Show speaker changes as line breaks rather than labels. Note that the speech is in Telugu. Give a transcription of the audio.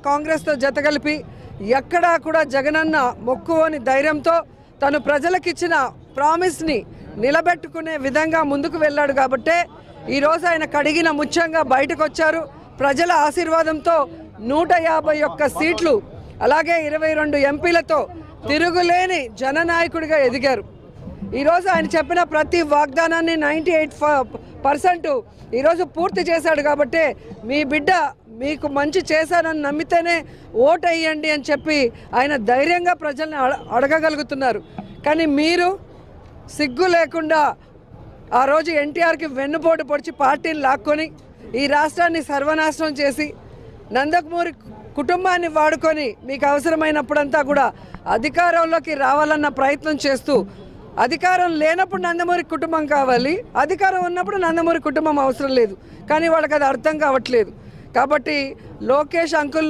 కాంగ్రెస్తో జతగలిపి ఎక్కడా కూడా జగనన్న మొక్కువని ధైర్యంతో తను ప్రజలకిచ్చిన ప్రామిస్ని నిలబెట్టుకునే విధంగా ముందుకు వెళ్ళాడు కాబట్టే ఈరోజు ఆయన కడిగిన ముత్యంగా బయటకు వచ్చారు. ప్రజల ఆశీర్వాదంతో 151 సీట్లు అలాగే 22 ఎంపీలతో తిరుగులేని జననాయకుడిగా ఎదిగారు. ఈరోజు ఆయన చెప్పిన ప్రతి వాగ్దానాన్ని 98% ఈరోజు పూర్తి చేశాడు. కాబట్టి మీ బిడ్డ మీకు మంచి చేశానని నమ్మితేనే ఓటు వేయండి అని చెప్పి ఆయన ధైర్యంగా ప్రజల్ని అడగగలుగుతున్నారు. కానీ మీరు సిగ్గు లేకుండా ఆ రోజు ఎన్టీఆర్కి వెన్నుపోటు పొడిచి పార్టీని లాక్కొని ఈ రాష్ట్రాన్ని సర్వనాశనం చేసి నందమూరి కుటుంబాన్ని వాడుకొని మీకు అవసరమైనప్పుడంతా కూడా అధికారంలోకి రావాలన్న ప్రయత్నం చేస్తూ అధికారం లేనప్పుడు నందమూరి కుటుంబం కావాలి, అధికారం ఉన్నప్పుడు నందమూరి కుటుంబం అవసరం లేదు. కానీ వాళ్ళకి అది అర్థం కావట్లేదు. కాబట్టి లోకేష్ అంకుల్ను